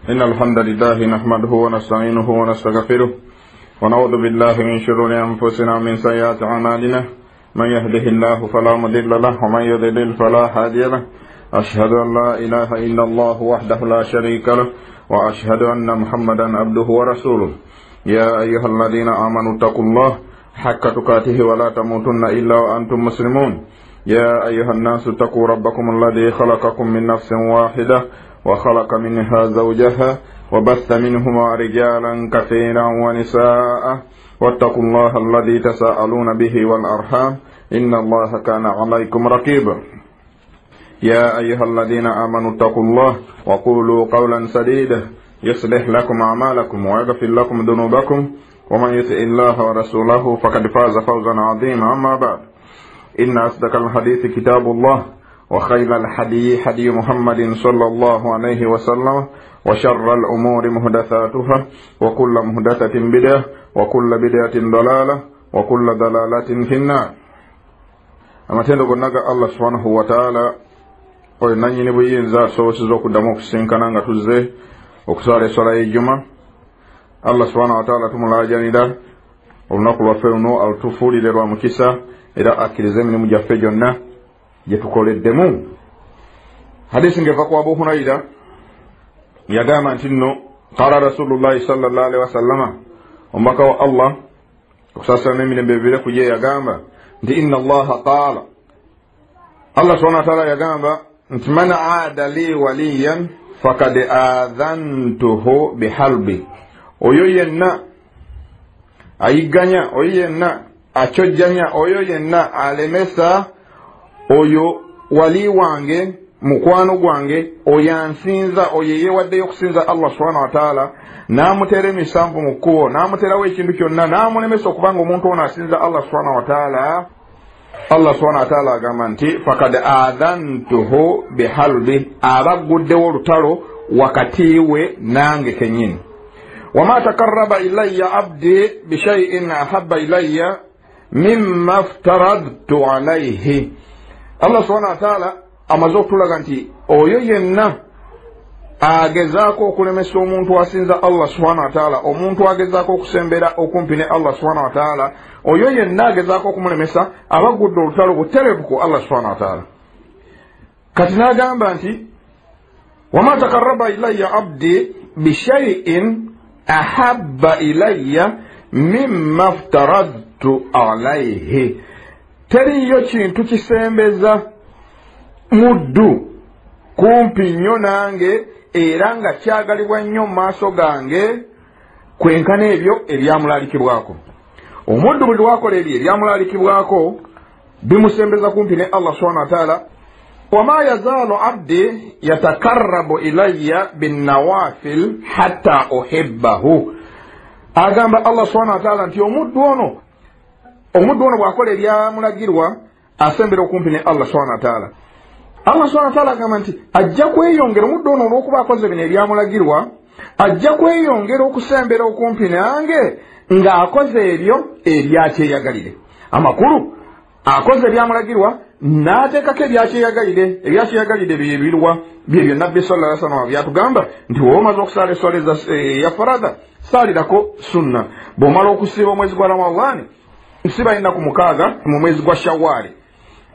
إن الحمد لله نحمده ونستعينه ونستغفره ونعوذ بالله من شرور أنفسنا ومن سيئات أعمالنا من يهده الله فلا مضل له ومن يضلل فلا هادي له أشهد أن لا إله إلا الله وحده لا شريك له وأشهد أن محمدا عبده ورسوله يا أيها الذين آمنوا اتقوا الله حق تقاته ولا تموتن إلا وأنتم مسلمون يا أيها الناس اتقوا ربكم الذي خلقكم من نفس واحدة وخلق منها زوجها وبث منهما رجالا كثيرا ونساء واتقوا الله الذي تساءلون به والأرحام إن الله كان عليكم رقيبا يا أيها الذين آمنوا اتقوا الله وقولوا قولا سديدا يصلح لكم أعمالكم ويغفر لكم ذنوبكم ومن يطع الله ورسوله فقد فاز فوزا عظيما. أما بعد إن أصدق الحديث كتاب الله وخير الحديث حديث محمد صلى الله عليه وسلم وشر الأمور محدثاتها وكل محدثة بدعة وكل بدعة ضلالة وكل ضلالة في النار. أما تندق نجا الله سبحانه وتعالى ونني نبيين ذا سوسزوك دموك سينكنا غتوزه وكسار صلاة الجمعة الله سبحانه وتعالى تملا جاندا ونقول وفرنو الطفول لروا مكيسا إذا أكل زمن مجفجنا يتقول الدمو حديث نجفق أبو هريرة يقام أنتنو قال رسول الله صلى الله عليه وسلم ومكوا الله وكساسا من بيبيلك جي يقام إن الله قال الله سبحانه وتعالى يقام من عاد لي وليا فقد آذنته بحلبي oyoyenna ayiganya oyoyenna achojjanya oyoyenna alemesa oyo wali wange mukwano gwange oyansinza oyeye wadde yokusinza Allah subhanahu wa ta'ala namutere misambu mukuwo namuterawo ekintu kyonna namulemesa okubanga omuntu ono asinza Allah subhanahu wa ta'ala. Allah subhanahu wa ta'ala agamba nti fakad adhantuhu bihalbi abaguddewo olutalo wakati we nange kenyini. وما تقرب إلي عبدي بشيء أحب إلي مما افترضت عليه. الله سبحانه وتعالى أمازوك تلغانتي oyo yenna agezaako okulemesa omuntu asinza Allah subhanahu wa ta'ala omuntu agezaako okusembera okumpi ne Allah subhanahu wa ta'ala oyo yenna agezaako okumulemesa abagudde olutalo buterebuku Allah subhanahu wa ta'ala. Kati n'agamba nti وما تقرب إلي عبدي بشيء ahabba ilayya mimma aftaradtu alayhi. Teriyo kintu kisembeza muddu kumpi nnyo nange era nga kyagalibwa nnyo mu maaso gange kwenkana ebyo ebyamulalikibwako. Omuddu buli wakola ebyo ebyamulalikibwako bimusembeza kumpi ne Allah subhanahu wa ta'ala. وما يزال عبدي يتقرب إلي بالنوافل حتى أحبه. أجمع الله سبحانه وتعالى أنتي أمدونه وأقول يا ملاجروا أسمبركم بين الله سبحانه وتعالى. الله سبحانه وتعالى كمان أنتي أجاكوا يونغر أمدونه روكوا أقول بين يا ملاجروا أجاكوا يونغر أكسمبركم بين أنجه nga akoze ebyo ebyakyeyagalire amakulu akoze ebyamulagirwa n'ateekako ebyakyeyagalire byebirwa byebyo nabbi sallallahu alaihi wasallam byatugamba nti womaze okusala eswala ya farada salirako sunna bw'omala okusiba omwezi gwa Ramadhani nsiba ennaku 6 mu mwezi gwa Shawwal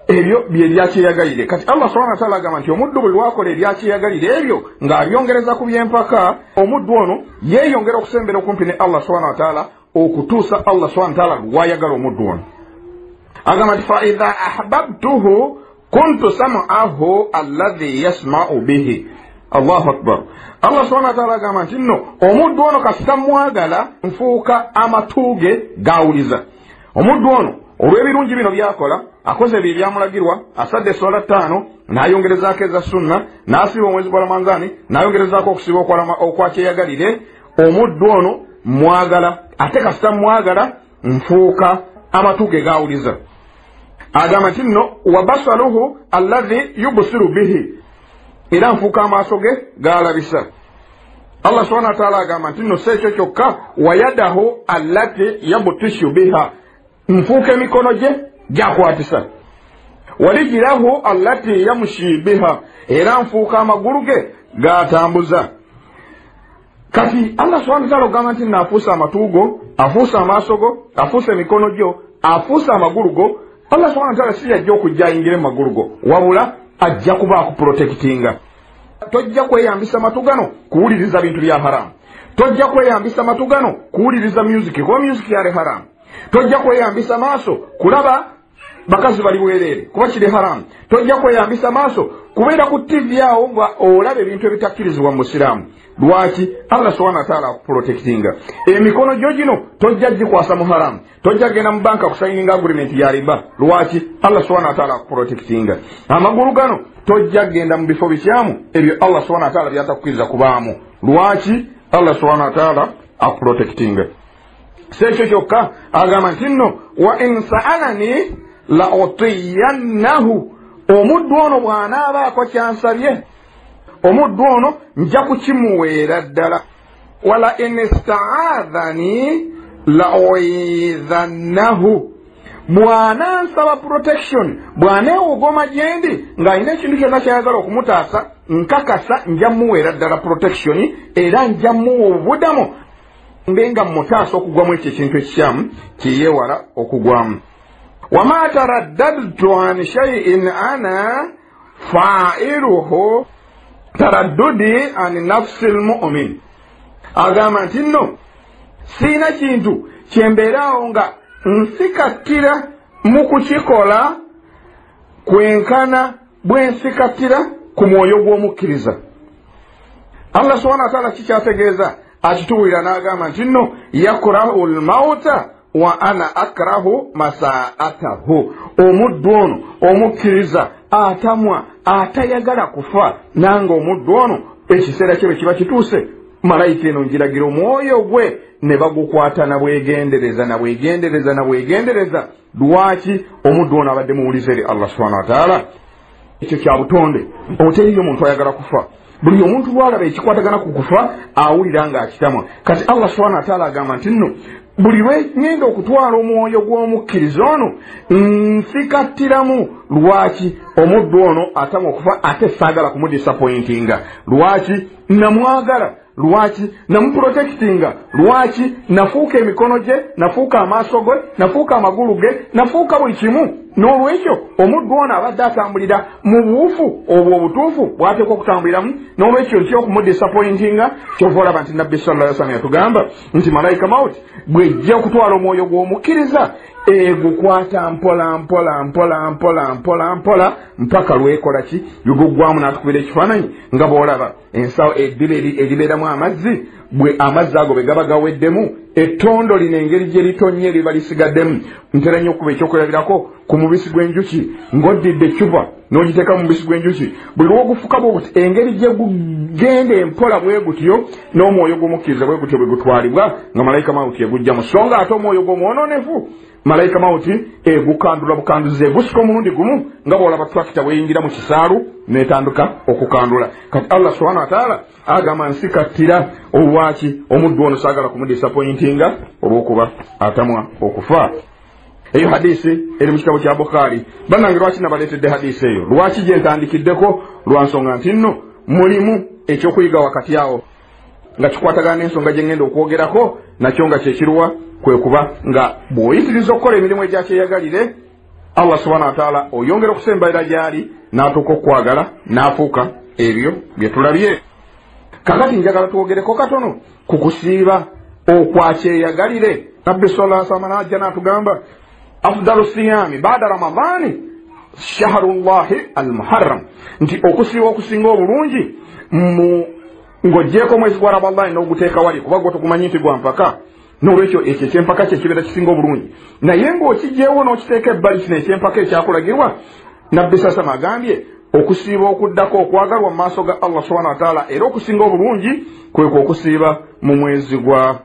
ebyo byebyakyyeyagalire. Kati Allah subhanahu wa ta'ala agamba nti omuddu buli wakola ebyakyeyagalire ebyo ng'abyongereza ku byempaka omuddu ono yeeyongera okusembera okumpi ne Allah subhanahu wa ta'ala okutuusa Allah subhanahu wa ta'ala lw'ayagala omuddu ono. agamba nti fa idha ahbabtuhu kuntu sam'ahu alladhi yasma'u bihi. Allahu akbar. Allah subhanahu wa ta'ala agamba nti nno omuddu ono kasita mwagala nfuuka amatuuge gawuliza. Omuddu ono olw'ebirungi bino byakola akoze ebyo ebyamulagirwa asadde eswala 5 n'ayongerezaako eza sunna n'asiba omwezi gwa Ramadhani n'ayongerezaako okusiba okwakyeyagalire omuddu ono mwagala ate kasita mwagala nfuuka amatuuge gawuliza. Agamba nti nno wabasaluhu alladhi yubsiru bihi era nfuuka amaaso ge galabisa. Allah subhanahu wa ta'ala agamba nti nno si ekyo kyokka wayadahu allati yabtishu biha nfuuka emikono gye gyakwatisa. Walijirahu allati yamshi biha era nfuuka amagulu ge gatambuza. kati Allah subhanahu wa ta'ala ogamba nti naafuusa amatuugo, afuusa amaaso go, afuusa emikono gyo, afuusa amagulu go. Allah subhanahu wa ta'ala si yajja okujja ayingire mu magulu go, wabula ajja kuba akuprotectinga. Tojja kweyambisa matu gano kuwuliriza bintu bya haramu. Tojja kweyambisa matu gano kuwuliriza music, kuba music yali haramu. Tojja kweyambisa maaso kulaba bakazi bali bwerere kuba kiri haramu. Tojja kweyambisa maaso kubeera ku TV awo nga olaba ebintu ebitakkirizibwa mu Musiraamu. Lwaki? Allah subhanahu wa ta'ala akuprotectinga. Emikono gyo gino tojja gikwasa mu haramu. Tojja genda mu banka kusayininga agreement ya riba. Lwaki? Allah subhanahu wa ta'ala akuprotectinga. Amagulu gano tojja genda mu bifo bikyamu ebyo Allah subhanahu wa ta'ala byatakkiriza kubaamu. Lwaki? Allah subhanahu wa ta'ala akuprotectinga. Sekyo kyokka agamba nti nno wa in sa'alani la utiyannahu. Omuddu ono bw'anaabaako kyansabye, omuddu ono nja kukimuweera ddala. Wala in ista'adhani la uidhannahu. Bw'anansaba protection, bw'aneewogoma gye ndi ng'alina ekintu kyonna kyayagala okumutaasa, nkakasa nja muweera ddala protection era nja muwa obudamu mbenga mutaasa okugwamu ekyo ekintu ekikyamu kiyeewala okugwamu. Wama taraddadtu an shay'in ana fa'iluhu taraddudi an nafsi almu'min. Agamba nti nno siina kintu kyembeeraawo nga nsikattira mu kukikola kwenkana bwe nsikattira ku mwoyo gw'omukkiriza. Allah subhanahu wa ta'ala kikyategeeza akituwulira n'agamba nti nno yakrahu almauta wa ana akrahu masaatahu. Omuddu ono omukkiriza atamwa atayagala kufa, nange omuddu ono ekiseera kye bwe kiba kituuse malayika eno ngiragira omwoyo gwe ne bagukwata na bwegendereza na bwegendereza na bwegendereza. Lwaki? Omuddu ono abadde muwulize eri Allah subhanahu wa ta'ala. Ekyo kya butonde, oteriyo omuntu ayagala kufa. Buli omuntu lwalaba ekikwatagana ku kufa awulira nga akitamwa. Kati Allah subhanahu wa ta'ala agamba nti nno buli lwe ngenda okutwala omwoyo gw'omukkiriza ono nsikattiramu. Lwaki? Omuddu ono atamwa okufa ate saagala kumudisappointinga. Lwaki? Namwagala. Lwaki? Namuprotectinga. Lwaki? Nafuuka emikono gye, nafuuka amaaso ge, nafuuka amagulu ge, nafuuka buli kimu. N'olwekyo omuddu ono abadde atambulira mu buufu obwo obutuufu bw'ateekwa okutambuliramu. N'olwekyo ntya okumudisappointinga. Kyova olaba nti Nabbi sallallahu alaihi wasallam yatugamba nti malayika mauti bw'ejja okutwala omwoyo gw'omukkiriza egukwata mpola mpola mpola mpola mpola mpola mpaka lwekola ki yuguggwamu n'atukubira ekifaananyi nga bw'olaba ensawo eddiro eribeeramu amazzi. Bwe amazzi ago bwe gaba gaweddemu, ettondo lino engeri gye litonye liba lisigaddemu. Ntera nnyo okuba ekyokulabirako ku mubisi gw'enjuki, ng'oddidde ecupa n'ogiteeka mu mubisi gw'enjuki. Buli lw'ogufuka bwe guti engeri gye gugenda empola bwe gutyo n'omwoyo gw'omukkiriza bwe gutyo bwe gutwalibwa nga malayika mauti egujjamu. So nga ate omwoyo gw'omwonoonefu malayika mauti egukandula bukanduzi egusika omulundi gumu nga bw'olaba tulakita bweyingira mu kisaalu n'etandika okukandula. Kati Allah subhanahu wa ta'ala agamba nsikattira. Olwaki? Omuddu ono saagala kumudisappointinga olw'okuba atamwa okufa. Eyo hadisi eri mu kitabo kya Bukhari. Bannange lwaki nabaleetedde hadisi eyo? Lwaki gye ntandikiddeko? Lwa nsonga nti nno mulimu ekyokuyiga wakati awo nga kikwatagana n'ensonga gye ngenda okwogerako, nakyo nga kyekiruwa kwe kuba nga bw'oyitiriza okukola emirimu egyakyeyagalire Allah subhanahu wa ta'ala oyongera okusembalira gy'ali n'atuuka okwagala n'afuuka ebyo bye tulabye. Kakati njagala twogereko katono ku kusiiba okwakyeyagalire. Nabbi sallallahu alaihi wasallam n'ajja n'atugamba afdalu siyami ba'da ramadani shahrullahi al-muharram, nti okusiiba okusinga obulungi ng'oggyeko omwezi gwa Ramadani n'oguteeka wali kuba gwe tugumanyi nti gwa mpaka. N'olwekyo ekyo ekyempaka kye kibeera kisinga obulungi. Naye ng'okigyewo n'okiteeka ebbali kino ekyempaka ekyakulagirwa, Nabbi sasama agambye okusiiba okuddako okwagalwa mu maaso ga Allah subhanahu wa ta'ala era okusinga obulungi kwekwo okusiiba mu mwezi gwa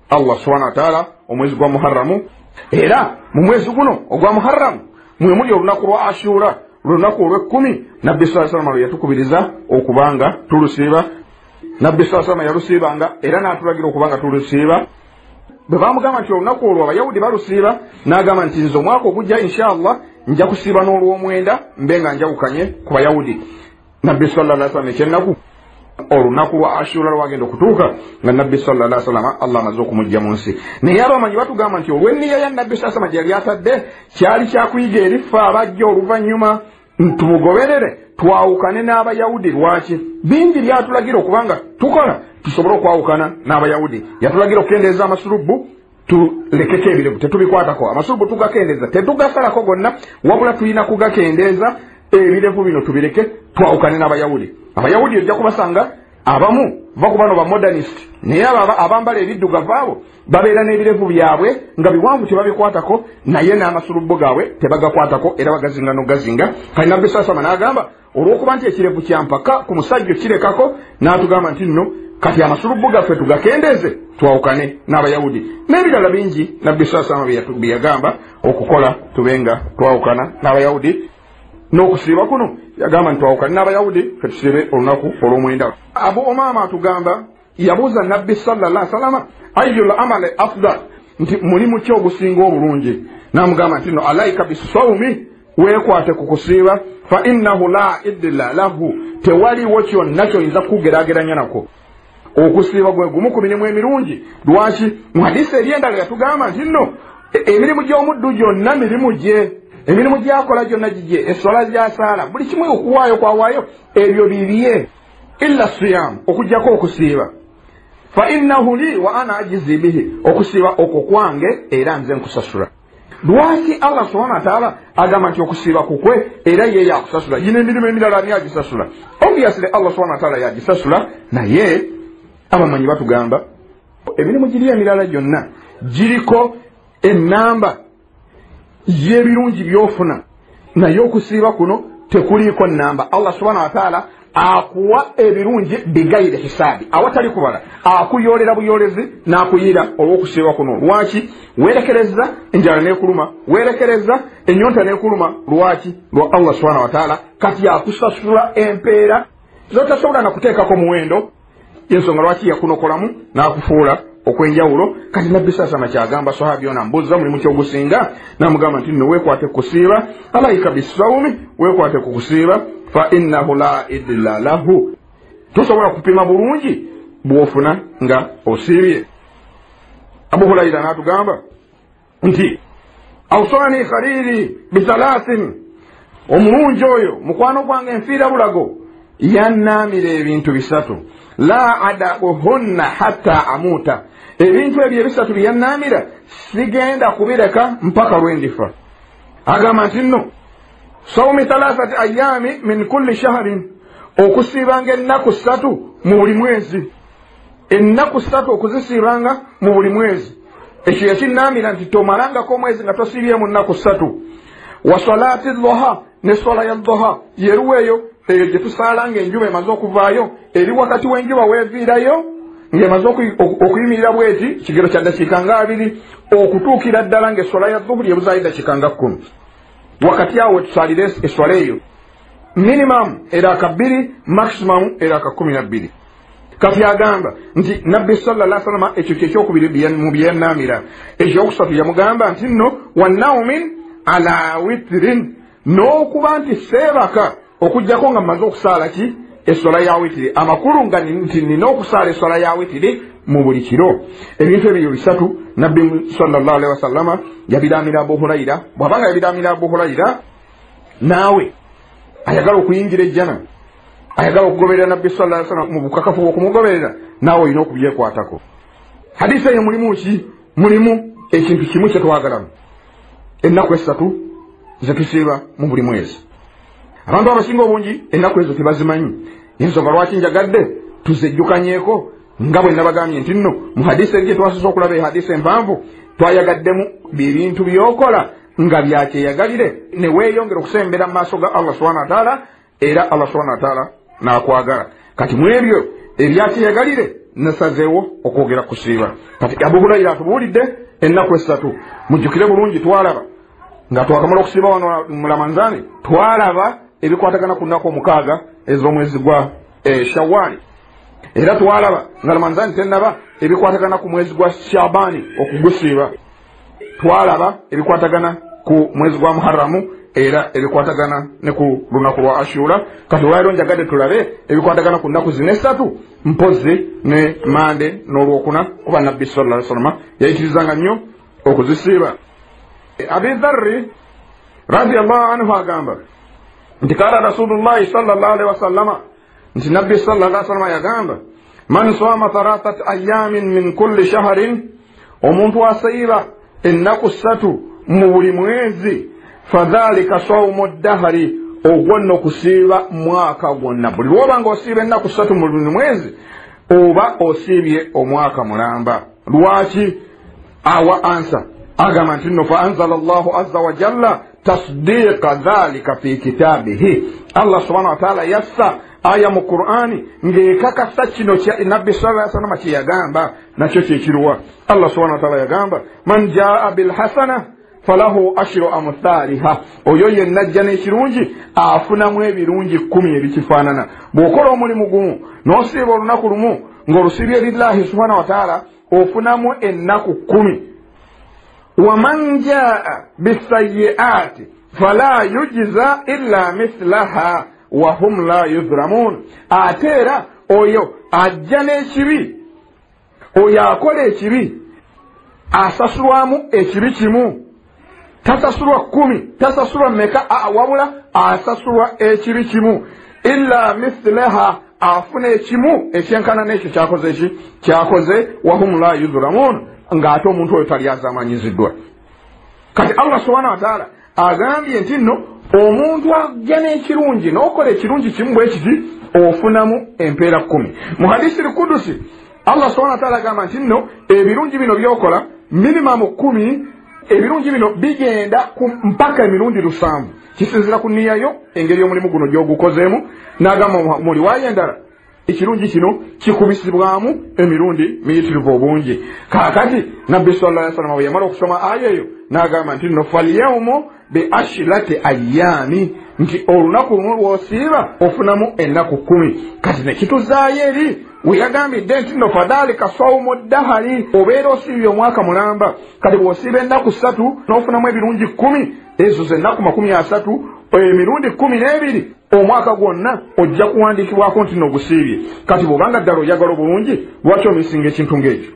Allah subhanahu wa ta'ala, omwezi gwa Muharramu. Era mu mwezi guno ogwa Muharramu mwe muli olunaku lwa Ashura, lunaku olw'ekkumi. Nabbi sallallahu alaihi wasallam yatukubiriza okubanga tulusiiba. Nabbi sallallahu alaihi wasallam yalusiibanga era n'atulagira okubanga tulusiiba. Bwe baamugamba nti olunaku olwo Abayahudi balusiiba, n'agamba nti nze omwaka ogujja inshallah nja kusiiba n'olw'omwenda mbe nga njawukanye ku Bayahudi. Nabbi sallallahu alaihi wasallam ekyennaku olunaku lwa Ashura lwagenda okutuuka nga Nabbi sallallahu alaihi wasallam Allah amaze okumujja mu nsi. Naye abamanyi batugamba nti olw'enniya ya Nabbi sallallahu alaihi wasallam gyali atadde kyali kyakuyiga erifa abajja oluvannyuma tumugoberere twawukane n'Abayahudi. Lwaki? Bingi byatulagira okubanga tukola tusobole okwawukana n'Abayahudi. Yatulagira okukendeeza amasulubu tulekeko ebirevu tetubikwatako. Amasulubu tugakendeeza tetugasalako gonna, wabula tulina kugakendeeza ebirevu bino tubireke twawukane n'Abayahudi. Abayahudi ojja kubasanga abamu bakubano ba modernist, naye abambala ebiddugavu abo babeera n'ebirevu byabwe nga biwanvu tebabikwatako, naye n'amasulubu gaabwe tebagakwatako era bagazinga n'ogazinga. Kali Nabbi sallallahu alaihi wasallam n'agamba olw'okuba nti ekirevu kyampaka ku musajja kirekako, n'atugamba nti nno kati amasulubu gaffe tugakendeeze twawukane n'Abayahudi. N'ebirala bingi Nabbi sallallahu alaihi wasallam byagamba okukola tubenga twawukana n'Abayahudi. N'okusiiba kuno yagamba nti twawukane n'Abayahudi fetusibe olunaku olw'omwenda. Abu Umama atugamba yabuuza Nabbi sallallahu alaihi wasallam ayyul amali afdal, nti mulimu ki ogusinga obulungi? N'amugamba nti no alaika bisawmi, weekwate ku kusiiba, fa innahu la idla lahu, tewaliwo kyonna kyoyinza kugeraageranya nako. Okusiiba gwe gumu ku mirimu emirungi. Lwaki? Mu hadisi eri endala yatugamba nti nno emirimu gy'omuddu gyonna mirimu gye, emirimu gyakola gyonna gigye, essola gy'asaala, buli kimu okuwaayo kwawaayo ebyo bibye, illa siyam, okugjako okusiiba. Fa innahu li wa ana ajizi bihi, okusiiba okwo kwange era nze nkusasula. Lwaki Allah subhanahu wa ta'ala agamba nti okusiiba kukwe era ye yakusasula? Gino emirimu emirala ani agisasula? Obviously Allah subhanahu wa ta'ala yagisasula, naye abamanyi batugamba emirimu giri emirala gyonna giriko ennamba y'ebirungi by'ofuna, naye okusiiba kuno tekuliiko nnamba. Allah subhanahu wa ta'ala akuwa ebirungi bigayire hisaabi, awatali kubala, akuyoolera buyoolezi n'akuyira olw'okusiiba kuno. Lwaki? Weerekereza enjala n'ekuluma, weerekereza ennyonta n'ekuluma. Lwaki? Lwa Allah subhanahu wa ta'ala kati yakusasula empeera zotasobola na kuteekako muwendo. Yensonga lwaki yakunokolamu n'akufuula okwenjawulo. Kati Nabbi sallallahu alaihi wasallam kyagamba sahabi ono ambuuza mulimu ky'ogusinga, n'amugamba nti nno weekwate ku kusiiba, alaika bisawmi, weekwate ku kusiiba, fa innahu la idla lahu, tosobola kupima bulungi bw'ofuna nga osiibye. Abu Hurayra n'atugamba nti awsani khalili bithalathin, omulungi oyo mukwano gwange enfiira bulago yannaamira ebintu bisatu, la adabuhunna hatta amuta, ebintu ebyo ebisatu byannaamira sigenda kubireka mpaka lwendifa. Agamba nti nno sawmi thalathati ayami min kulli shahrin, okusiibanga ennaku 3 mu buli mwezi, ennaku 3 okuzisiibanga mu buli mwezi. Ekyo yakinnaamira nti tomalangako omwezi nga tosiibyemu nnaku 3. Wa salati dhuha, ne swala ya dhuha yeruweeyo eyo gye tusaalanga enjuba emaze okuvaayo, eri wakati w'enjuba weeviirayo ng'emaze okuyimirira bweti kigero kya dakiika nga 2 okutuukira ddala ng'eswala ya dhuhuri ebuzaayo dakiika nga 10. Wakati awo tusaalire eswala eyo minimum eraka 2, maximum eraka 12. Kati agamba nti Nabbi sallallahu alaihi wasallam ekyo ky'ekyokubiri mu byennaamira. Ekyokusatu yamugamba nti nno wannaumin ala witrin, n'okuba nti seebaka okujjako nga mmaze okusaala ki essola ya witiri, amakulu nga nti nina okusaala essola ya witiri mu buli kiro. Ebintu ebyo bisatu Nabbi sallallahu alaihi wasallam yabiramira Abu Hurayra. Bw'abanga yabiramira Abu Hurayra, naawe ayagala okuyingira ejjana, ayagala okugoberera Nabbi sallallahu alaihi wasallam mu bukakafu okumugoberera, naawe olina okubyekwatako. Hadisi eyo mulimu ki? Mulimu ekintu kimu kye twagalamu, ennaku 3 ze tusiiba mu buli mwezi. Abantu abasinga obungi ennaku ezo tebazimanyi. Ensonga lwaki njagadde tuzejjukanyeeko nga bwe nabagambye nti nno mu hadisi eri gye twasose okulaba ehadisi empanvu twayagaddemu bintu by'okola nga byakyeyagalire ne weeyongera okusembera mu maaso ga Allah subhanahu wa ta'ala, era Allah subhanahu wa ta'ala n'akwagala. Kati mu ebyo ebyakyeyagalire nasazeewo okwogera kusiiba. Kati Abu Hurayra atubuulidde ennaku 3. Mujjukire bulungi twalaba nga twakamala okusiiba wano mu Ramadhaani, twalaba ebikwatagana ku nnaku 6 ez'omwezi gwa Shawwal, era twalaba nga Ramadhaani tennaba ebikwatagana ku mwezi gwa Shaabani okugusiiba, twalaba ebikwatagana ku mwezi gwa Muharramu era ebikwatagana ne ku lunaku lwa Ashura. Kati olwaliro njagadde tulabe ebikwatagana ku nnaku zino essatu, mpozi ne Mande n'Olwokuna, kuba Nabbi sallallahu alaihi wasallam yayitirizanga nnyo okuzisiiba. Abi Dharri radiyallahu anhu agamba nti kala Rasulullahi sallallahu alaihi wasallama, nti Nabbi sallallahu alaihi wasallam yagamba, man sama thalathat ayamin min kulli shahrin, omuntu asiiba ennaku ssatu mu buli mwezi, fadhalika sawmu ddahari, ogwo nno kusiiba mwaka gwonna. Buli lwobanga osiiba ennaku ssatu mu buli mwezi oba osiibye omwaka mulamba. Lwaki? Awa ansa agamba nti nno fa anzala Allahu azza wa jalla tasdiqa dhalika fi kitabihi. Allah subhanahu wa ta'ala yassa aya mu Qur'ani ng'ekakasa kino kya Nabbi sallallahu alaihi wasallam kye yagamba nakyo kyekiruwa. Allah subhanahu wa ta'ala yagamba man jaa bil hasana falahu ashru amthaliha, oyo yenna ajja n'ekirungi afunamu ebirungi 10 ebikifaanana. Bw'okola omulimu gumu n'osiiba olunaku lumu ng'olusiibye lillahi subhanahu wa ta'ala ofunamu ennaku 10. waman jaa bisayyi'ati fala yujza illa mithlaha wa hum la yuzlamun. Ate era oyo ajja n'ekibi, oyo akola ekibi asasulwamu ekibi kimu, tasasulwa 10, tasasulwa meka, wabula asasulwa ekibi kimu. Illa mithlaha, afuna ekimu ekyenkana n'ekyo kyakoze, wa hum la yuzlamun, ng'ate omuntu oyo tali azamanyiziddwa. Kati Allah subhanahu wa ta'ala agambye nti nno omuntu ajja n'ekirungi n'okola ekirungi kimu bwe kiti ofunamu empeera 10. Mu hadisi al-Qudusi Allah subhanahu wa ta'ala agamba nti nno ebirungi bino byokola minimum 10, ebirungi bino bigenda mpaka emirundi 7, kisinzira ku nniyayo engeri y'omulimu guno gy'ogukozeemu. N'agamba muli wayendala ekirungi kino kikubisibwamu emirundi miyitirivu obungi. Kaakati Nabbi sallallahu alaihi wasallam bwe yamala okusoma aya eyo n'agamba nti nno falyawmu bi ashirati ayyaami, nti olunaku lumu lw'osiiba ofunamu ennaku 10. Kati ne kituzaayo eri we yagambidde nti nno fadhalika sawmu ddahari, obeera osiibye omwaka mulamba. Kati bw'osiiba ennaku 3 n'ofunamu ebirungi 10, ezo z'ennaku 30, emirundi 12 omwaka gwonna ojja kuwandiikibwako nti n'ogusiibye. Kati bw'obanga ddala oyagala obulungi, lwaki omisinga ekintu ng'ekyo?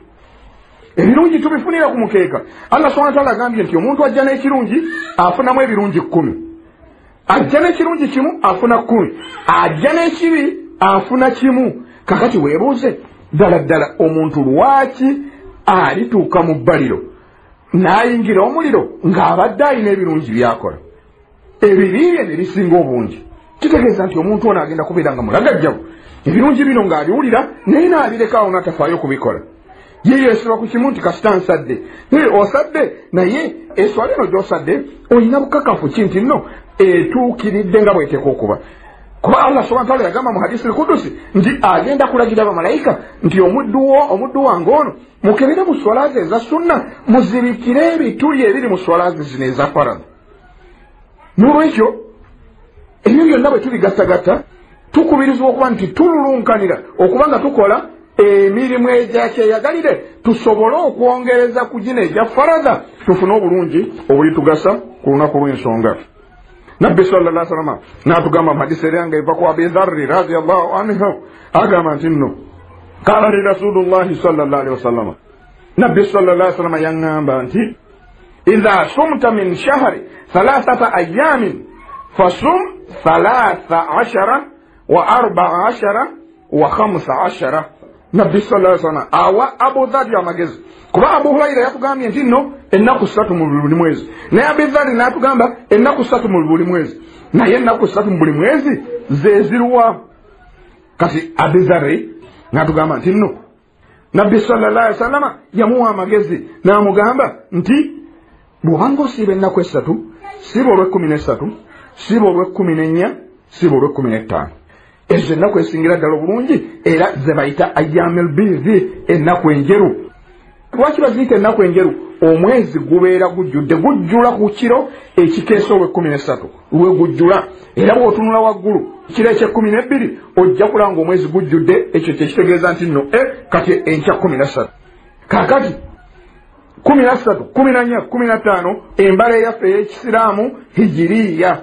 Ebirungi tubifunira ku mukeeka. Allah subhanahu wa ta'ala agambye nti omuntu ajja n'ekirungi afunamu ebirungi 10, ajja n'ekirungi kimu afuna 10, ajja n'ekibi afuna kimu. Kakati weebuuze ddala omuntu lwaki alituuka mu bbaliro n'ayingira omuliro ng'abadde alina ebirungi byakola, ebibiibye ne bisinga obungi? Kitegeeza nti omuntu ono agenda kubeera nga mulagajjavu, ebirungi bino ng'abiwulira naye n'abirekawo n'atafaayo kubikola. Ye yeesiba ku kimu nti kasita nsadde. Osadde naye eswala eno gy'osadde olina bukakafu ki nti nno etuukiridde nga bw'eteeka okuba. Kuba Allah subhanahu wa ta'ala yagamba mu hadisi al-Qudusi nti agenda kulagira bamalayika nti omuddu wange ono mukebere mu swala ze eza sunna, muzibikire ebituli ebiri mu swala ze zino eza faradhi. N'olwekyo ebyo byonna bwe tubigattagatta tukubirizibwa okuba nti tululunkanira okuba nga tukola emirimu egyakyeyagalire tusobole okwongereza ku gino egya faradha, tufune obulungi obulitugasa ku lunaku lw'ensonga. Nabbi sallallahu alaihi wasallam n'atugamba mu hadisi eranga eva ku Abi Dharri radiyallahu anhu agamba nti nno kala li Rasulullahi sallallahu alaihi wasallam, Nabbi sallallahu alaihi wasallam yaŋŋamba nti idha sumta min shahri 3 ayyamin fasum 13 wa 14 wa 15. Nabbi sallallahu alaihi wasallam awa Abu Dharri amagezi, kuba Abu Huraira yatugambye nti nno ennaku 3 mu buli mwezi, naye Abu Dharri n'atugamba ennaku 3 mu buli mwezi, naye ennaku 3 mu buli mwezi ze ziruwa? Kati Abu Dharri n'atugamba nti nno Nabbi sallallahu alaihi wasallam yamuwa amagezi n'amugamba nti bw'obanga osiiba ennaku 3, siiba olw'13, siiba olw'14, siiba olw'15. Ezo ennaku esingira ddala obulungi era ze bayita ayyamul biidhi, ennaku enjeru. Lwaki baziyita ennaku enjeru? Omwezi gubeera gujjudde, gujjula ku kiro ekikeesa olw'13 lwe gujjula, era bw'otunula waggulu kiro ekye12 ojja kulanga omwezi gujjudde. Ekyo kyekitegeeza nti nno kati enkya 13. Kaakati 13 14 15 embale yaffe ey'ekisiraamu hijiriya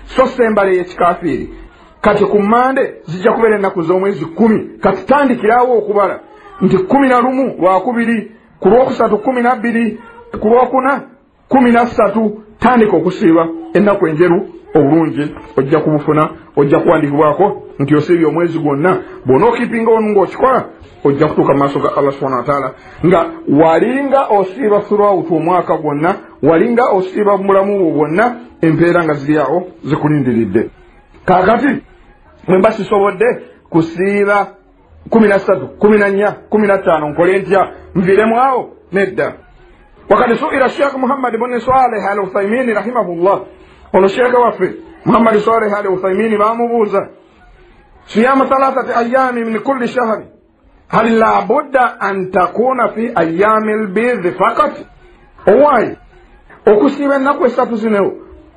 so si embale y'ekikafiiri. Kati ku Mande zijja kubeera ennaku z'omwezi 10 kati tandikirawo okubala nti 11 Lwakubiri ku Lwokusatu 12 ku Lwokuna 13 tandika okusiiba ennaku enjeru obulungi ojja kubufuna ojja kuwandikibwako nti osiibye omwezi gwonna bw'onookipinga onu ng'okikola ojja kutuuka mu maaso ga Allah subhanahu wa ta'ala nga walinga osiiba throughout omwaka gwonna walinga osiiba mulamu bwo bwonna empeera nga ziri awo zikulindiridde. Kaakati mwe mba sisobodde kusiiba 13 14 15 nkole ntya nviremu awo nedda. Wakati suila Sheikh Muhammad ibn Saleh al-Uthaymeen rahimahullah ono Sheikh waffe Muhammad Saleh al-Uthaymeen bamubuuza siyama 3 ayami min kulli shahri hal la budda an takuna fi ayami al-bidh faqat owai okusiiba ennaku esatu zino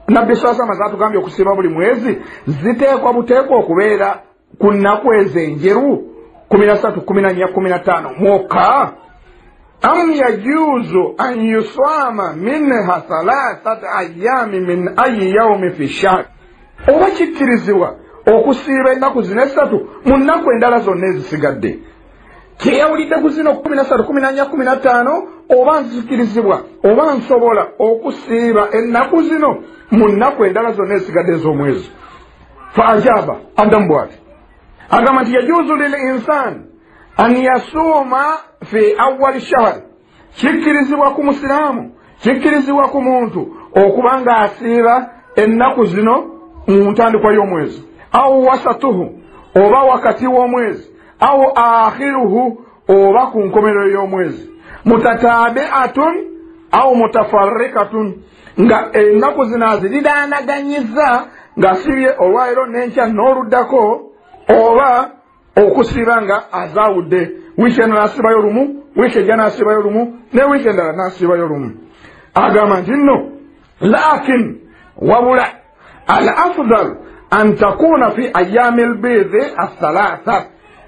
nabbi sasa mazatugambye okusiiba buli mwezi ziteekwa buteekwa okubeera ku nnaku ez'enjeru 13 14 15 mwokka am yajuzu an yusama minha 3 ayami min ayi yawmi fi shahr oba kikkirizibwa okusiiba ennaku zino esatu mu nnaku endala zonna ezisigadde. Kyeyawulidde ku zino 13 14 15 oba nzikirizibwa oba nsobola okusiiba ennaku zino mu nnaku endala zonna ezisigadde ez'omwezi. Fa ajaba Adamu bw'ati agamba nti yajuzu lil insani an yasuuma fi awwali shahr kikkirizibwa ku musiraamu kikkirizibwa ku muntu okuba nga asiiba ennaku zino mu ntandikwa y'omwezi au wasatuhu oba wakati w'omwezi au akhiruhu oba ku nkomerero y'omwezi mutataabi'atun au mutafarrikatun nga ennaku zino aziridaanaganyiza ng'asibye olwaliro n'enkya n'oluddako oba okusiiba nga azaawudde wiiki eno n'asiibayo lumu wiiki ejja n'asiibayo lumu ne wiiki endala n'asiibayo lumu. Agamba nti nno lakin wabula al afdal an takuna fi ayami al-bidhi as-salasa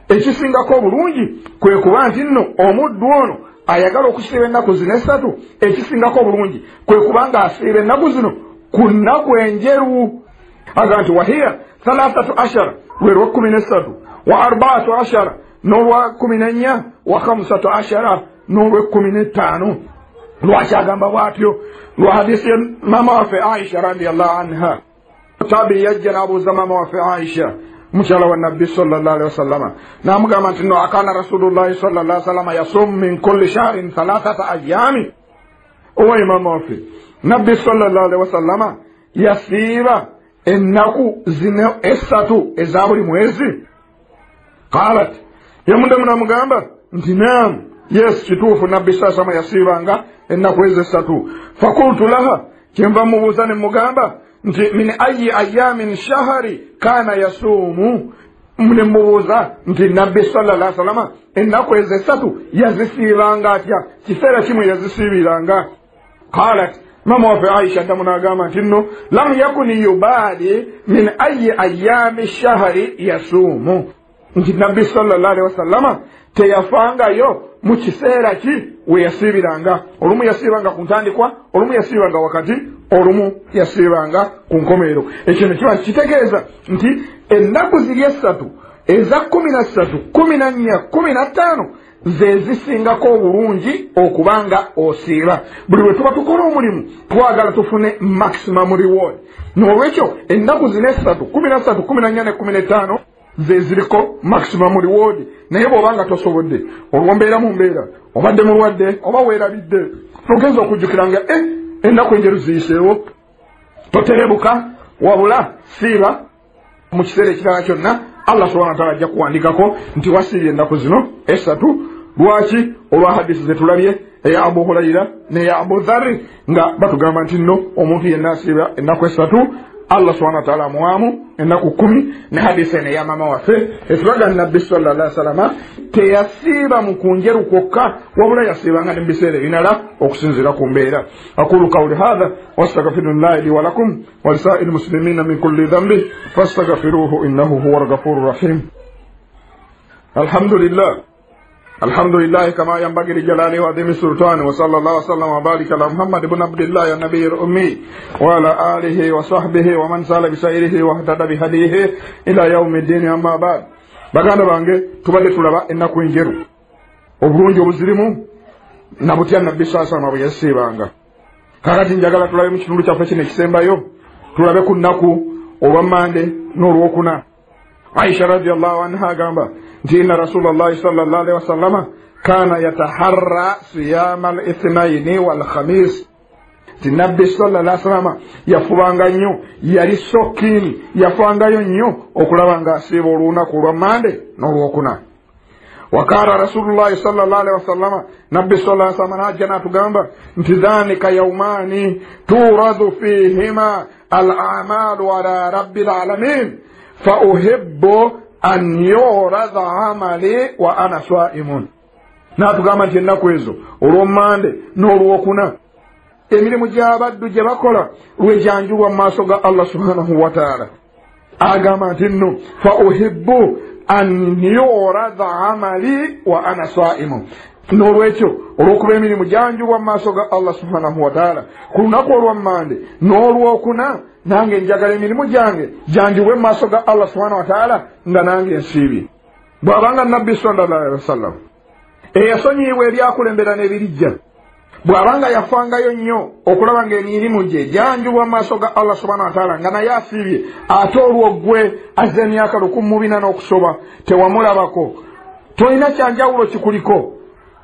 ekisingako obulungi kwe kuba nti nno omuddu ono ayagala okusiiba ennaku zino esatu ekisingako obulungi kwe kuba nga asiiba ennaku zino ku nnaku enjeru. Agamba nti wahiya 13 lwe lwa 13 wa 14 n'olwa 14 wa 15 n'olwa 15. Lwaki agamba bw'atyo? Lwa hadisi ya mama waffe Aisha radiyallahu anha. Tabi yajja n'abuuza mama waffe Aisha mukyala wa nabbi sallallahu alaihi wasallama n'amugamba nti no akana rasulullahi sallallahu alaihi wasallama yasum min kulli shahrin 3 ayami. Owaye mama waffe nabbi sallallahu alaihi wasallama yasiiba ennaku zino esatu eza buli mwezi. Qalat yamuddamu n'amugamba nti naam yes kituufu nabbi sasama yasiibanga ennaku ezo esatu. Fakultu laha kyenva mubuuza ne mugamba nti min ayi ayamin shahari kana yasuumu ne mubuuza nti nabbi sallallahu alaihi wasallama ennaku ezo esatu yazisiibanga atya kiseera kimu yazisiibiranga. Qalat mama waffe Aisha addamu n'agamba nti nno lam yakuni yubali min ayi ayami shahari yasuumu nti nabbi sallallahu alaihi wasallama teyafangayo mu kiseera ki we yasiibiranga. Olumu yasiibanga ku ntandikwa olumu yasiibanga wakati olumu yasiibanga ku nkomerero. Ekyo ne kiba kitegeeza nti ennaku ziri esatu eza 13 14 15 ze zisingako obulungi okubanga osiiba. Buli we tuba tukola omulimu twagala tufune maximum reward. N'olwekyo ennaku zino esatu 13 14 15 ze ziriko maximum reward. Naye bw'obanga tosobodde olw'ombeera mu mbeera obadde mulwadde oba weerabidde togenza okujjukiranga ennaku enjeru ziyiseewo toterebuka wabula siiba mu kiseera ekirala kyonna Allah subhanahu wa ta'ala ajja kuwandikako nti wasiibye ennaku zino esatu. Lwaki? Olwa hadisi zetulabye eya Abu Hurayra n'eya Abu Dharri nga batugamba nti nno omuntu yenna asiiba ennaku esatu Allah subhanahu wa ta'ala muwamu ennaku 10. Ne hadisi ene ya mama waffe etulaga nabbi sallallahu alaihi wasallama teyasiiba mu kunjeru kwokka wabula yasiibanga ne biseera ebirala okusinziira ku mbeera. Aqulu qawli hadha wastaghfirullaha li wa lakum wa lisa'il muslimina min kulli dhanbi fastaghfiruhu innahu huwal ghafurur rahim. Alhamdulillah alhamdulillah kama yanbaghi lijalali wa adhimi sultani wa sallallahu wasallam wa barika ala Muhammad ibn Abdillah ya nabiyil ummi wa ala alihi wa sahbihi wa man sala bi sayrihi wa ihtada bi hadihi ila yawmiddin amma ba'd. Baganda bange tubadde tulaba ennaku enjeru obulungi obuzirimu nabutya nabbi sallallahu alaihi wasallam kakati njagala tulabe mu kitundu kyaffe kino ekisembayo tulabe ku nnaku olw'Mande n'olwokuna. Aisha radiyallahu anha agamba nti inna Rasulullahi sallallahu alaihi wasallama kana yataharra siyama al-ithnaini wal khamis. Nti nabbi sallallahu alaihi wasallama yafubanga nnyo, yali sokini yafangayo nnyo okulaba nga asiiba olunaku olw'Mande n'olwokuna. Wakara Rasulullahi sallallahu alaihi wasallama nabbi sallallahu alaihi wasallama najja n'atugamba nti dhanika yawmani turadhu fihima al-a'malu ala rabbil alamin fa uhibbu an yuradha amali wa ana swa'imun. N'atugamba nti ennaku ezo olw'Mande n'olwokuna emirimu gy'abaddu gye bakola lwejanjulwa mu maaso ga Allah subhanahu wa ta'ala. Agamba nti nno fa uhibbu an yuradha amali wa ana swa'imun. N'olwekyo olw'okuba emirimu gyanjulwa mu maaso ga Allah subhanahu wa ta'ala ku lunaku olw'Mande n'olwokuna nange njagala emirimu gyange gyanjulwe mu maaso ga Allah subhanahu wa ta'ala nga nange nsiibye. Bw'abanga nabbi sallallahu alaihi wasallam eyasonyiibwa ebyakulembera n'ebirijja, bw'abanga yafangayo nnyo okulaba ng'emirimu gye gyanjulwa mu maaso ga Allah subhanahu wa ta'ala nga naye asiibye, ate olwo ggwe azze emyaka 1400 n'okusoba tewamulabako, tolina kyanjawulo kikuliko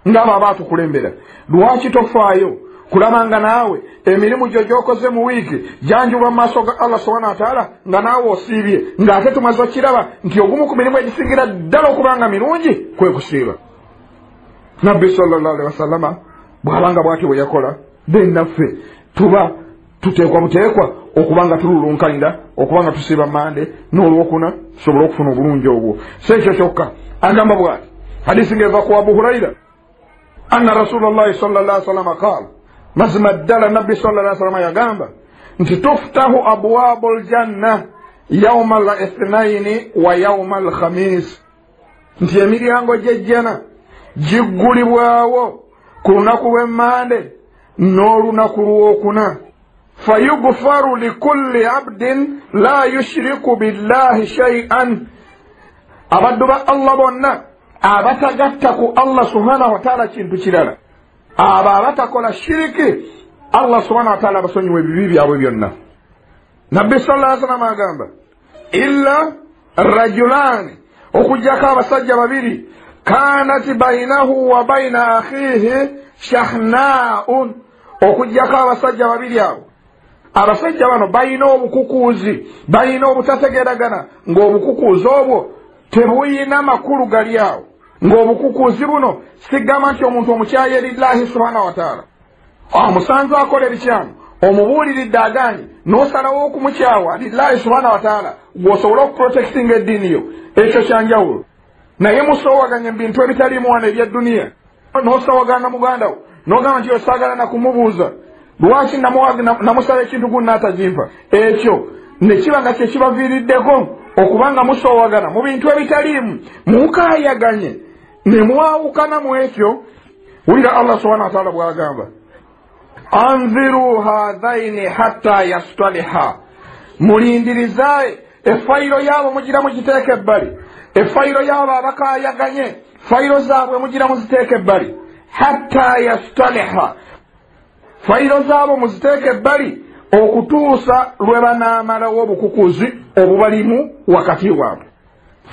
ng'abo abatukulembera, lwaki tofaayo kulaba nga naawe emirimu gyo gy'okoze mu wiiki gyanjulwa mu maaso ga Allah subhanahu wa ta'ala nga naawe osiibye, ng'ate tumaze okiraba nti ogumu ku mirimu egisingira ddala okubanga mirungi kwe kusiiba. Nabbi sallallahu alaihi wasallama bw'abanga bw'atyo bwe yakola, then naffe tuba tuteekwa buteekwa okubanga tululunkanira okubanga tusiiba Mande n'olwokuna tusobole okufuna obulungi obwo. Si ekyo kyokka, agamba bw'ati hadisi ng'eva ku Abu Huraira anna Rasulullahi sallallahu alaihi wasallam qaala, mazima ddala nabbi sallallahu alaihi wasallam yagamba nti tuftahu abwabul janna yawma al-ithnaini wa yawma al-khamis, nti emiryango gy'ejjana giggulibwawo ku lunaku lw'Mande n'olunaku lwokuna. Fayughfaru likulli abdin la yushriku billahi shay'an, abaddu ba Allah bonna abatagatta ku Allah subhanahu wa ta'ala kintu kirala, abo abatakola shiriki, Allah subhanahu wa ta'ala basonyiwa ebibi byabwe byonna. Nabbi sallallahu alaihi wasallam agamba illa rajulani, okujjako abasajja babiri, kanat bainahu wa baina akhihi shahna'un, okujjako abasajja babiri abo, abasajja bano balina obukukuuzi, balina obutategeragana, ng'obukukuuzi obwo tebuyina makulu gali awo, ng'obukukuuzi buno sigamba nti omuntu omukyaye eri Allahi subhanahu wa ta'ala, omusanze akola ebikyamu omubuuliridde agaanye n'osalawo okumukyawa Allahi subhanahu wa ta'ala gw'osobola okuprotectinga eddiini yo, ekyo kyanjawulo. Naye musoowaganye bintu ebitaliimu wano ebya dduniya, n'osowagana na muganda wo n'ogamba nti osaagala na kumubuuza lwaki namusala ekintu guno n'atagimpa, ekyo ne kiba nga kyekibaviiriddeko okubanga musoowagana mu bintu ebitaliimu, mukaayaganye ne mwawukana mu ekyo. Wulira Allah subhanahu wa ta'ala bw'agamba anziru hadhaini hatta yastaliha, mulindirizaye efayiro yaabo mugira mugiteeka ebbali, efayiro yaabo abakaayaganye fayiro zaabwe mugira muziteeka ebbali, hatta yastaliha, fayiro zaabo muziteeka ebbali okutuusa lwe banaamalawo obukukuzi obubalimu wakati waabwe.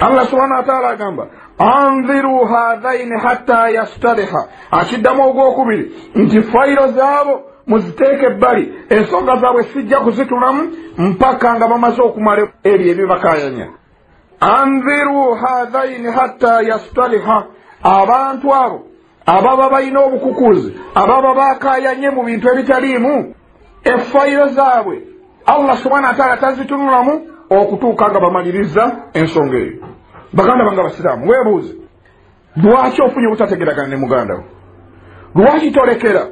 Allah subhanahu wa ta'ala agamba anziru hadhaini hatta yastaliha, akiddamu ogwokubiri nti fayiro zaabo muziteeke ebbali, ensonga zaabwe sijja kuzitulamu mpaka nga bamaze okumala ebyo ebibakaayanya. Anziru hadhaini hatta yastaliha, abantu abo ababa balina obukukuzi, ababa bakaayanye mu bintu ebitaliimu, efayiro zaabwe Allah subhanahu wa ta'ala tazitunulamu okutuuka nga bamaliriza ensonga eyo. Baganda bange abasiraamu, weebuuze lwaki ofunye obutategeragana ne muganda wo, lwaki tolekera,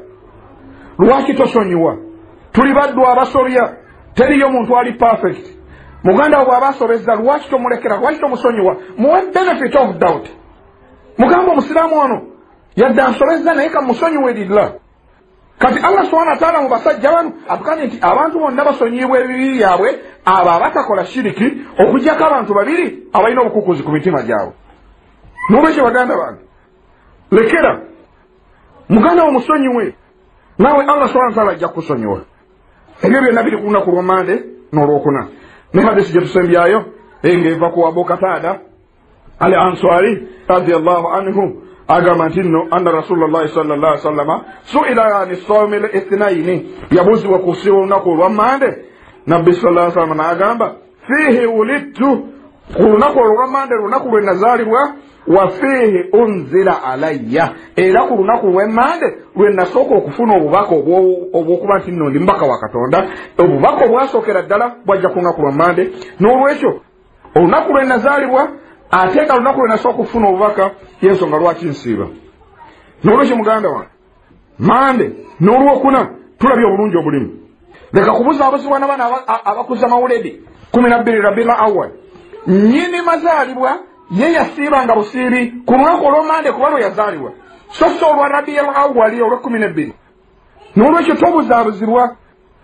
lwaki tosonyiwa? Tuli baddu abasobya, teriyo muntu ali perfect. Muganda wo bw'aba asobezza, lwaki tomulekera, lwaki tomusonyiwa? Muwe benefit of doubt. mugamba omusiraamu ono yadde ansobezza naye kamusonyiwirira. Kati Allah subhanahu wa ta'ala mu basajja bano atugambye nti abantu bonna basonyiyibwa ebibi byabwe abo abatakola shiriki okuggyako abantu babiri abalina obukukuzi ku mitima gyabwe. N'olwekyo baganda bange lekera muganda wo musonyiwe naawe Allah subhanahu wa ta'ala ajja kukusonyiwa. Ebyo byonna biri ku lunaku lwa Mande n'olwokuna. Ne hadisi gye tusembyayo ng'eva ku Abu Qatada al-Ansari radiyallahu anhu agamba nti nno anna Rasulullahi sallallahu alaihi wasallam su'ila ani sawmi al-ithnaini yabuzibwa ku siwa olunaku olwa Mande. Nabbi sallallahu alaihi wasallam n'agamba fihi wulidtu, ku lunaku olwa Mande lunaku lwe nazaalibwa, wa fihi unzila alayya, era ku lunaku lwe Mande lwe nasooka okufuna obubaka obw'okuba nti nno ndi mbaka wa Katonda. Obubaka obwasookera ddala bwajja ku lunaku lwa Mande. N'olwekyo olunaku lwe nazaalibwa ate nga lunaku lwe nasooka okufuna obubaka y'ensonga lwaki nsiiba. N'olwekyo muganda wange Mande n'olwokuna tulabye obulungi obulimu. Leka kubuzaabuzibwa n'abaana abakuza mawuledi 12 Rabiul Awwal. Nnyini mazaalibwa ye yasiibanga busiibi ku lunaku olwa Mande kuba lwe yazaalibwa, so olwa Rabiul Awwal olwa 12. N'olwekyo tobuzaabuzibwa.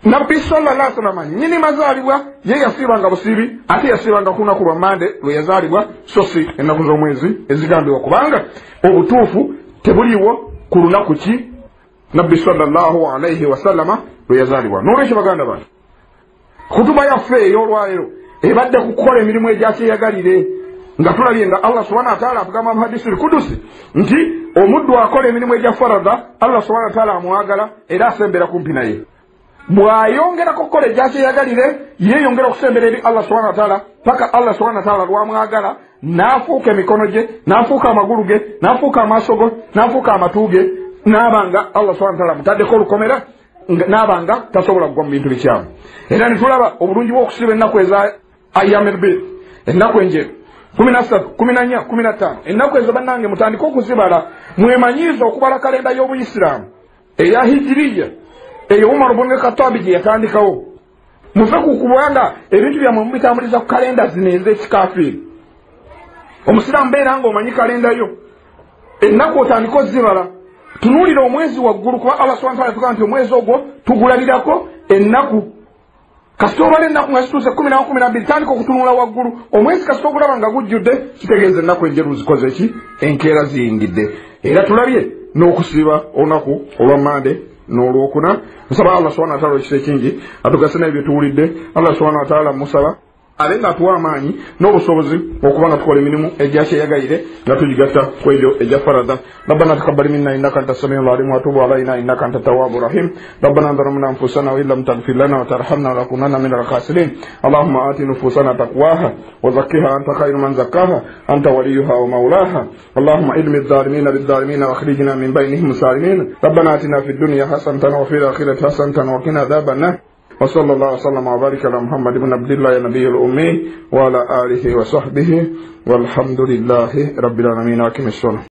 Nabbi sallallahu alaihi wasallam nnyini mazaalibwa ye yasiibanga busiibi ate yasiibanga ku lunaku lwa Mande lwe yazaalibwa, so si ennaku z'omwezi ezigambibwa, kubanga obutuufu tebuliiwo ku lunaku ki Nabbi sallallahu alaihi wasallama lwe yazaalibwa. N'olwekyo baganda bange kutuba yaffe ey'olwaleero ebadde kukola emirimu egyakyeyagalire nga tulabye nga Allah subhanahu wa ta'ala atugamba mu hadisi al-Qudusi nti omuddu akola emirimu egya farada Allah subhanahu wa ta'ala amwagala era asembera kumpi naye. Bw'ayongerako okukola egyakyeyagalire yeeyongera okusembera eri Allah subhanahu wa ta'ala paka Allah subhanahu wa ta'ala lwamwagala n'afuuka emikono gye, n'afuuka amagulu ge, n'afuuka amaaso ge, n'afuuka amatu ge, n'abanga Allah subhanahu wa ta'ala mutaddeko olukomera, n'abanga tasobola kugwa mu bintu bikyamu. Era ne tulaba obulungi bw'okusiba ennaku eza ayyamul bid, ennaku enjeru 13, 14, 15. Ennaku ezo bannange mutandika okuzibala mwemanyiiza okubala kalenda y'Obuyisiraamu eya hijiriya eyo Umar ibn Khattab gye yatandikawo. Muve ku kubanga ebintu byammwe mubitambuliza ku kalenda zino ez'ekikafiiri. Omusiraamu beera nga omanyi kalenda yo, ennaku otandika ozibala. Tunuulira omwezi waggulu kuba Allah subhanahu wa ta'ala atugamba nti omwezi ogwo tugulabirako ennaku. Kasita obala ennaku nga zituuse 11, 12 tandika okutunula waggulu. Omwezi kasita ogulaba nga gujjudde kitegeeza ennaku enjeru zikoze ki? Enkeera ziyingidde. Era tulabye n'okusiba olunaku olwa Mande n'olwokuna. Nsaba Allah subhanahu wa ta'ala ekisa ekingi atugase n'ebyo tuwulidde. Allah subhanahu wa ta'ala musaba abe nga atuwa amaanyi n'obusobozi okuba nga tukola emirimu egyakyeyagayire nga tugigatta ku ebyo egya farada. Rabbana taqabbal minna innaka anta as-sami'ul 'alim wa tub 'alaina innaka anta at-tawwabur rahim. Rabbana zalamna anfusana wa illam taghfir lana wa tarhamna lanakunanna minal khasirin. Allahumma ati nufusana taqwaha wa zakkiha anta khayru man zakkaha anta waliyuha wa mawlaha. Allahumma ilmi adh-dhalimina bidh-dhalimina wa akhrijna min baynihim salimin. Rabbana atina fid dunya hasanatan wa fil akhirati hasanatan wa qina adhaban nar. وصلى الله وسلم وبارك على محمد بن عبد الله النبي الأمي وعلى آله وصحبه والحمد لله رب العالمين.